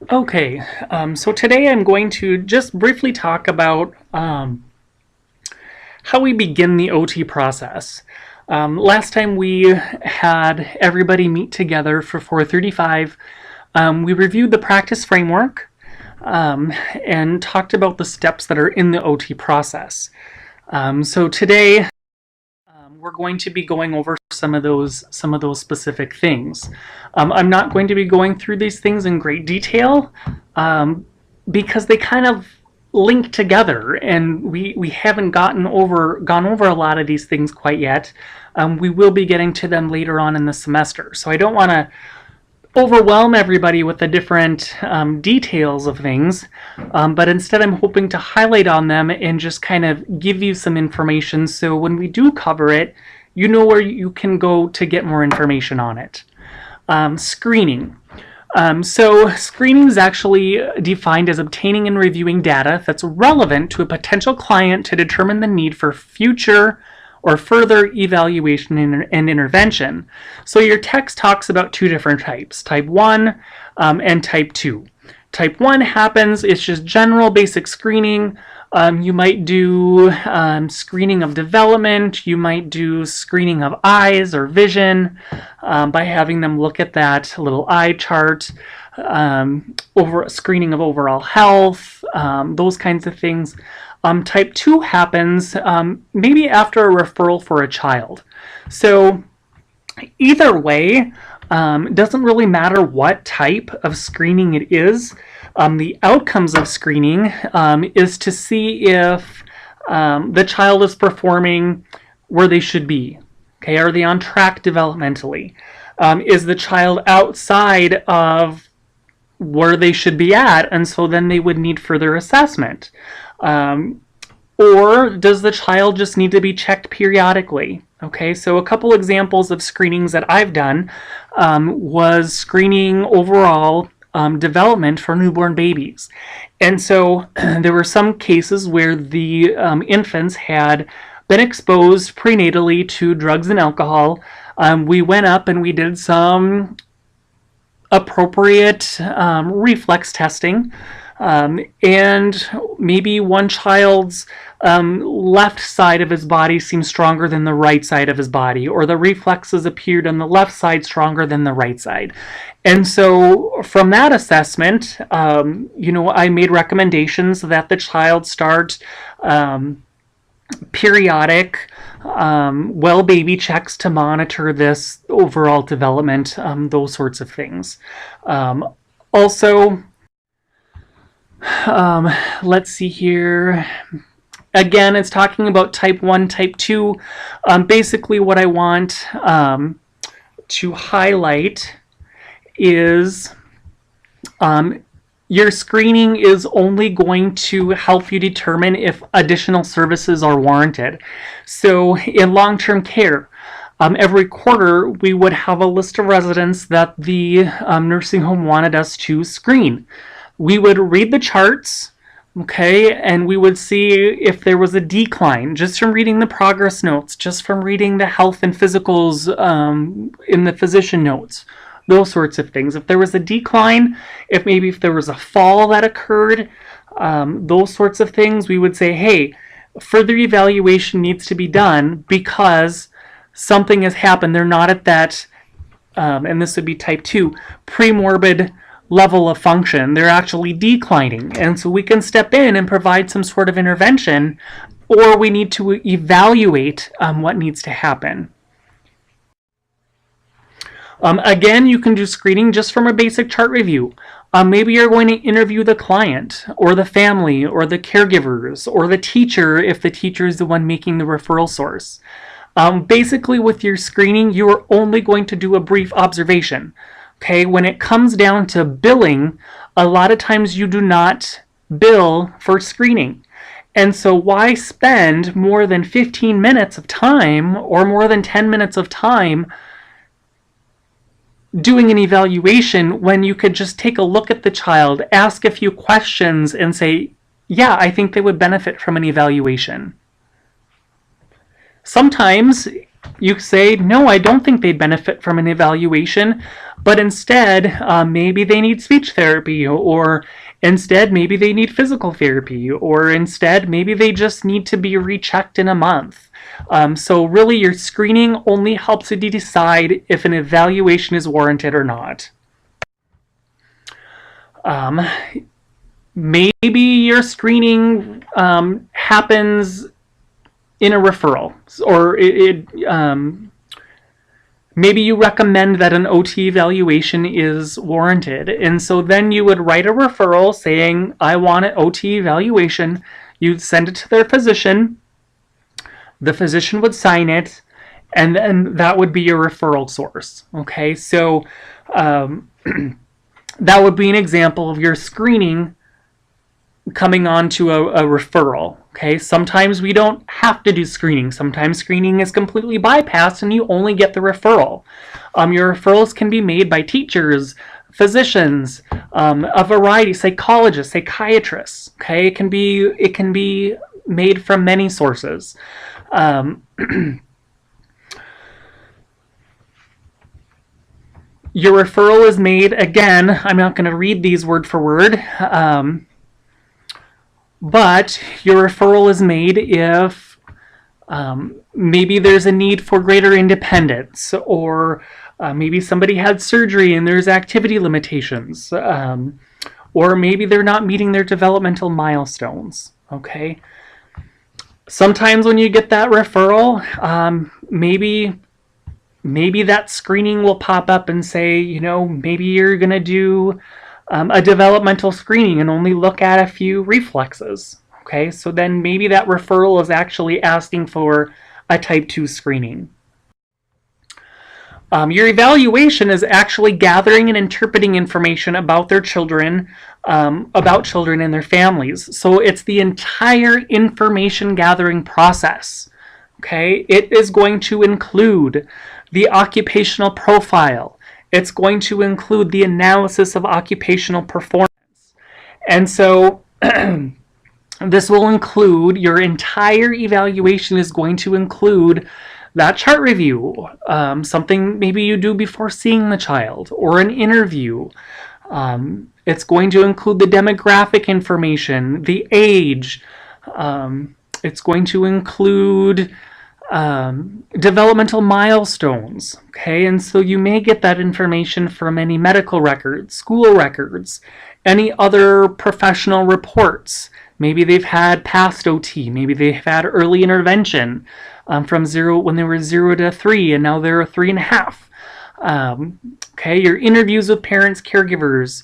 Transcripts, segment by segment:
Okay, so today I'm going to just briefly talk about how we begin the OT process. Last time we had everybody meet together for 4:35, we reviewed the practice framework and talked about the steps that are in the OT process. So today we're going to be going over some of those specific things. I'm not going to be going through these things in great detail because they kind of link together, and we haven't gone over a lot of these things quite yet. We will be getting to them later on in the semester, so I don't want to overwhelm everybody with the different details of things, but instead I'm hoping to highlight on them and just kind of give you some information, so when we do cover it, you know where you can go to get more information on it. Screening. So screening is actually defined as obtaining and reviewing data that's relevant to a potential client to determine the need for future or further evaluation and intervention. So your text talks about two different types, type 1 and type 2. Type 1 happens, it's just general basic screening. You might do screening of development, you might do screening of eyes or vision by having them look at that little eye chart, over screening of overall health, those kinds of things. Type 2 happens maybe after a referral for a child. So either way, doesn't really matter what type of screening it is. The outcomes of screening is to see if the child is performing where they should be. Okay, are they on track developmentally? Is the child outside of where they should be at, and so then they would need further assessment? Or does the child just need to be checked periodically? Okay, so a couple examples of screenings that I've done was screening overall development for newborn babies. And so there were some cases where the infants had been exposed prenatally to drugs and alcohol. We went up and we did some appropriate reflex testing. And maybe one child's left side of his body seemed stronger than the right side of his body, or the reflexes appeared on the left side stronger than the right side. And so from that assessment, I made recommendations that the child start periodic well baby checks to monitor this overall development, those sorts of things. Also, let's see here. Again, it's talking about type 1, type 2. Basically, what I want to highlight is your screening is only going to help you determine if additional services are warranted. So in long-term care, every quarter we would have a list of residents that the nursing home wanted us to screen. We would read the charts, okay, and we would see if there was a decline just from reading the progress notes, just from reading the health and physicals in the physician notes, those sorts of things. If there was a decline, if there was a fall that occurred, those sorts of things, we would say, hey, further evaluation needs to be done because something has happened. They're not at that, and this would be type 2, premorbid level of function. They're actually declining, and so we can step in and provide some sort of intervention, or we need to evaluate what needs to happen. Again, you can do screening just from a basic chart review. Maybe you're going to interview the client or the family or the caregivers or the teacher if the teacher is the one making the referral source. Basically, with your screening, you are only going to do a brief observation. Okay, when it comes down to billing, a lot of times you do not bill for screening. And so why spend more than 15 minutes of time or more than 10 minutes of time doing an evaluation when you could just take a look at the child, ask a few questions, and say, yeah, I think they would benefit from an evaluation. Sometimes you say, no, I don't think they'd benefit from an evaluation, but instead, maybe they need speech therapy, or instead, maybe they need physical therapy, or instead, maybe they just need to be rechecked in a month. So really, your screening only helps you decide if an evaluation is warranted or not. Maybe your screening happens in a referral, or maybe you recommend that an OT evaluation is warranted, and so then you would write a referral saying, I want an OT evaluation. You'd send it to their physician. The physician would sign it, and then that would be your referral source. Okay, so that would be an example of your screening coming on to a referral. Okay, sometimes we don't have to do screening. Sometimes screening is completely bypassed and you only get the referral. Your referrals can be made by teachers, physicians, a variety, psychologists, psychiatrists. Okay, it can be made from many sources. Your referral is made, again, I'm not going to read these word for word, but your referral is made if maybe there's a need for greater independence, or maybe somebody had surgery and there's activity limitations, or maybe they're not meeting their developmental milestones. Okay. Sometimes when you get that referral, maybe that screening will pop up and say, you know, maybe you're going to do a developmental screening and only look at a few reflexes. Okay, so then maybe that referral is actually asking for a type 2 screening. Your evaluation is actually gathering and interpreting information about their children, about children and their families. So it's the entire information gathering process. Okay, it is going to include the occupational profile. It's going to include the analysis of occupational performance. And so this will include, your entire evaluation is going to include that chart review, something maybe you do before seeing the child, or an interview. It's going to include the demographic information, the age. It's going to include developmental milestones. Okay, and so you may get that information from any medical records, school records, any other professional reports. Maybe they've had past OT, maybe they've had early intervention from when they were 0 to 3, and now they're 3.5. Okay, your interviews with parents, caregivers,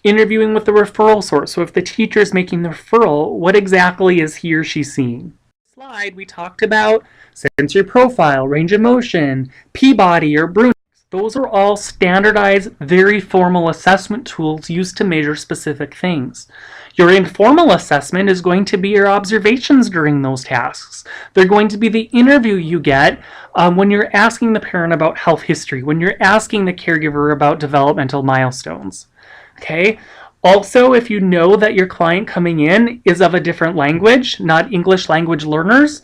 interviewing with the referral source. So if the teacher is making the referral, what exactly is he or she seeing? Slide, we talked about sensory profile, range of motion, Peabody or Bruno. Those are all standardized, very formal assessment tools used to measure specific things. Your informal assessment is going to be your observations during those tasks. They're going to be the interview you get when you're asking the parent about health history, when you're asking the caregiver about developmental milestones. Okay? Also, if you know that your client coming in is of a different language, not English language learners,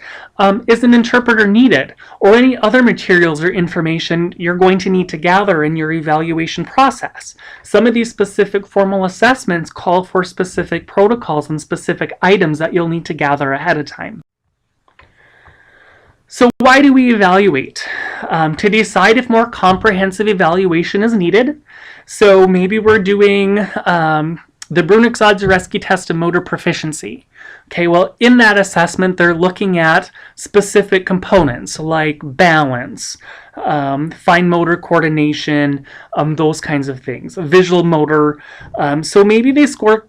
is an interpreter needed, or any other materials or information you're going to need to gather in your evaluation process. Some of these specific formal assessments call for specific protocols and specific items that you'll need to gather ahead of time. So why do we evaluate? To decide if more comprehensive evaluation is needed. So maybe we're doing the Brunick-Zadzereski test of motor proficiency. Okay, well, in that assessment, they're looking at specific components like balance, fine motor coordination, those kinds of things, visual motor. So maybe they score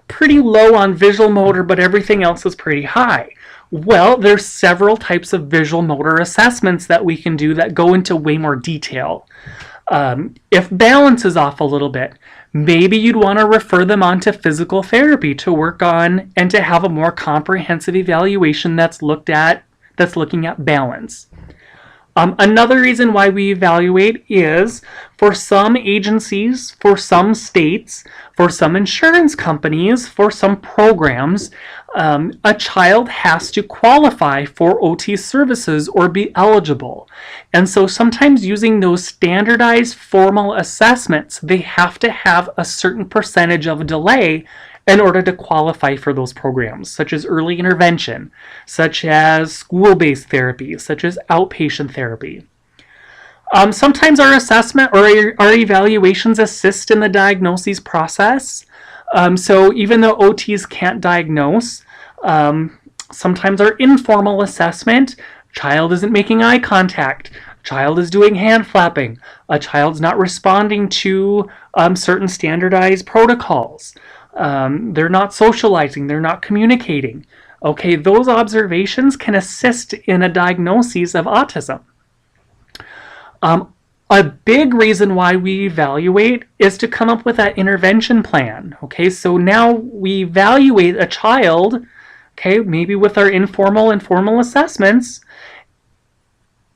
pretty low on visual motor, but everything else is pretty high. Well, there's several types of visual motor assessments that we can do that go into way more detail. If balance is off a little bit, maybe you'd want to refer them on to physical therapy to work on and to have a more comprehensive evaluation that's looking at balance. Another reason why we evaluate is for some agencies, for some states, for some insurance companies, for some programs, a child has to qualify for OT services or be eligible. And so sometimes using those standardized formal assessments, they have to have a certain percentage of delay in order to qualify for those programs, such as early intervention, such as school-based therapy, such as outpatient therapy. Sometimes our assessment or our evaluations assist in the diagnosis process. So even though OTs can't diagnose, sometimes our informal assessment, child isn't making eye contact, child is doing hand flapping, a child's not responding to certain standardized protocols. They're not socializing, they're not communicating. Okay, those observations can assist in a diagnosis of autism. A big reason why we evaluate is to come up with that intervention plan. Okay, so now we evaluate a child, okay, maybe with our informal and formal assessments.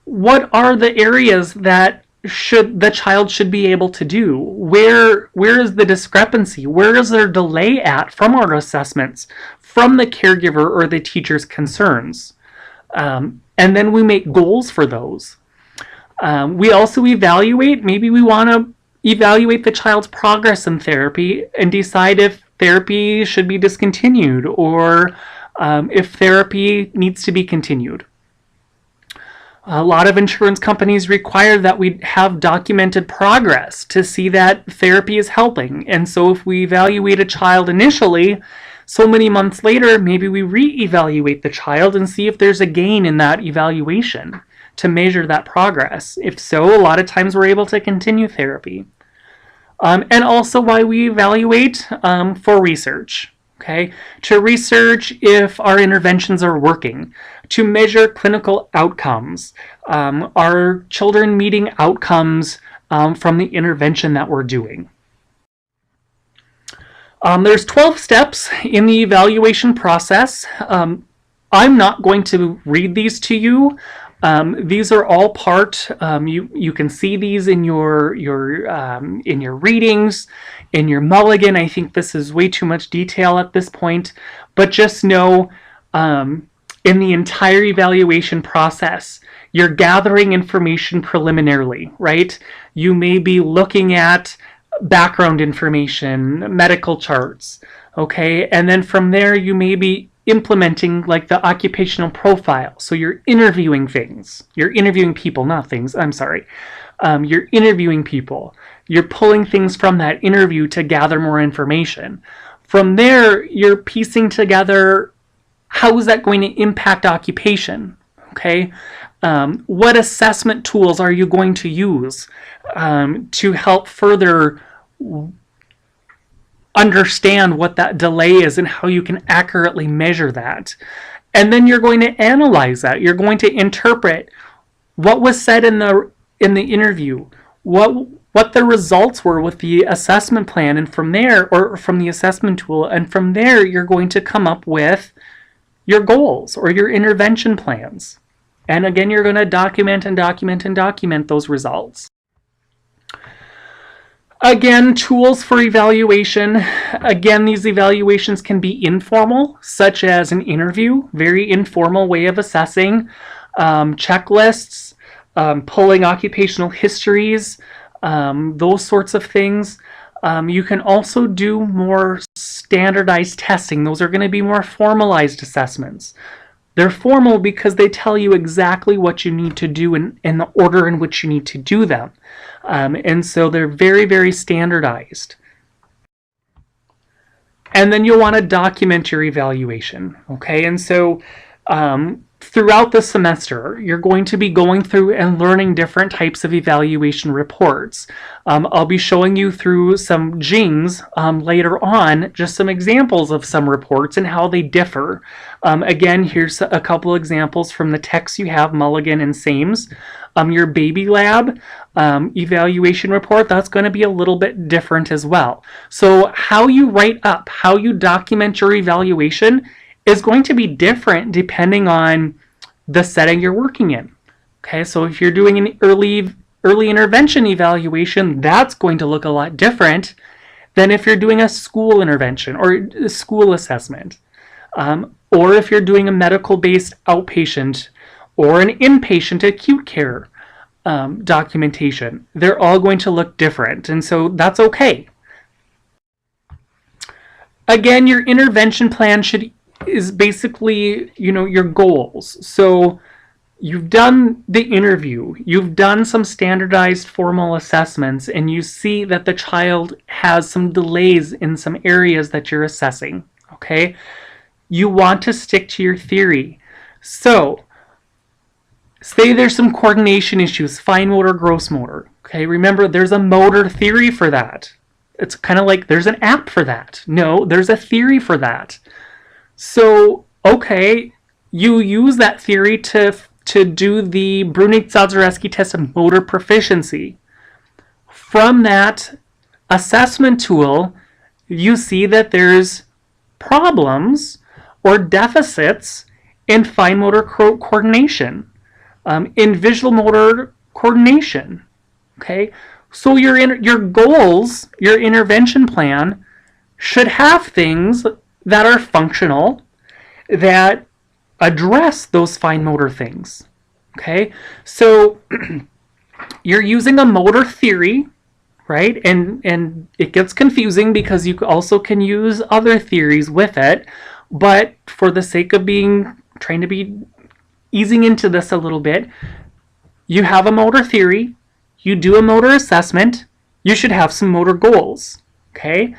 What are the areas that the child should be able to do? Where is the discrepancy? Where is there delay at from our assessments, from the caregiver or the teacher's concerns? And then we make goals for those. We also evaluate, maybe we want to evaluate the child's progress in therapy and decide if therapy should be discontinued or if therapy needs to be continued. A lot of insurance companies require that we have documented progress to see that therapy is helping. And so if we evaluate a child initially, so many months later, maybe we re-evaluate the child and see if there's a gain in that evaluation to measure that progress. If so, a lot of times we're able to continue therapy. And also why we evaluate for research. Okay, to research if our interventions are working, to measure clinical outcomes. Are children meeting outcomes from the intervention that we're doing? There's 12 steps in the evaluation process. I'm not going to read these to you. These are all part. You can see these in your readings, in your Mulligan. I think this is way too much detail at this point, but just know in the entire evaluation process, you're gathering information preliminarily, right? You may be looking at background information, medical charts, okay, and then from there you may be implementing like the occupational profile. So you're interviewing things. You're interviewing people, not things. I'm sorry. You're interviewing people. You're pulling things from that interview to gather more information. From there, you're piecing together how is that going to impact occupation, okay? What assessment tools are you going to use to help further understand what that delay is and how you can accurately measure that. And then you're going to analyze that. You're going to interpret what was said in the interview, what the results were with the assessment plan, and from there, or from the assessment tool, and from there you're going to come up with your goals or your intervention plans. And again, you're going to document and document and document those results. Again, tools for evaluation. Again, these evaluations can be informal, such as an interview, very informal way of assessing, checklists, pulling occupational histories, those sorts of things. You can also do more standardized testing. Those are going to be more formalized assessments. They're formal because they tell you exactly what you need to do in the order in which you need to do them. And so they're very, very standardized. And then you'll want to document your evaluation, okay? And so throughout the semester, you're going to be going through and learning different types of evaluation reports. I'll be showing you through some JINGs later on, just some examples of some reports and how they differ. Again, here's a couple examples from the texts you have, Mulligan and Sames. Your baby lab evaluation report, that's going to be a little bit different as well. So how you write up, how you document your evaluation is going to be different depending on the setting you're working in. Okay, so if you're doing an early intervention evaluation, that's going to look a lot different than if you're doing a school intervention or a school assessment. Or if you're doing a medical-based outpatient or an inpatient acute care documentation. They're all going to look different, and so that's okay. Again, your intervention plan is basically, your goals. So you've done the interview, you've done some standardized formal assessments, and you see that the child has some delays in some areas that you're assessing, okay? You want to stick to your theory. So, say there's some coordination issues, fine motor, gross motor, okay? Remember, there's a motor theory for that. It's kind of like there's an app for that. No, there's a theory for that. So, okay, you use that theory to do the Brunig-Sadzarewski test of motor proficiency. From that assessment tool, you see that there's problems or deficits in fine motor coordination, in visual motor coordination. Okay, so your goals, your intervention plan should have things that are functional, that address those fine motor things. Okay, so you're using a motor theory, right? And it gets confusing because you also can use other theories with it, but for the sake of trying to be easing into this a little bit, you have a motor theory, you do a motor assessment, you should have some motor goals. Okay,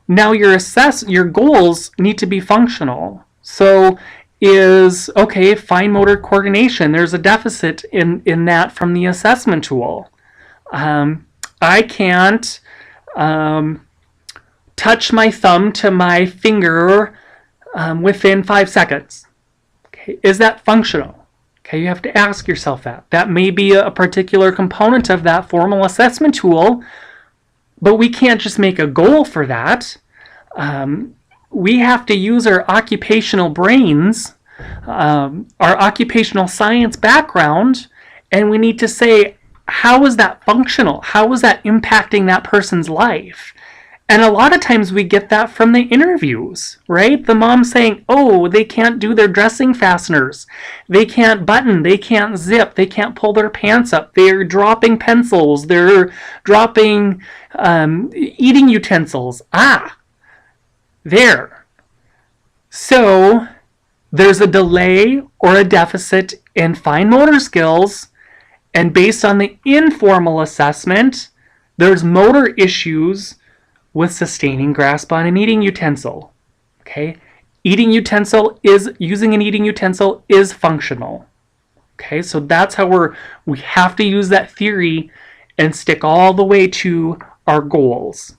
now your goals need to be functional. So fine motor coordination, there's a deficit in that from the assessment tool. I can't touch my thumb to my finger within 5 seconds. Okay, is that functional? Okay, you have to ask yourself that. That may be a particular component of that formal assessment tool, but we can't just make a goal for that. We have to use our occupational brains, our occupational science background, and we need to say, how is that functional? How is that impacting that person's life? And a lot of times we get that from the interviews, right? The mom saying, oh, they can't do their dressing fasteners. They can't button. They can't zip. They can't pull their pants up. They're dropping pencils. They're dropping eating utensils. There. So there's a delay or a deficit in fine motor skills, and based on the informal assessment, there's motor issues with sustaining grasp on an eating utensil. Okay? Using an eating utensil is functional. Okay? So that's how we have to use that theory and stick all the way to our goals.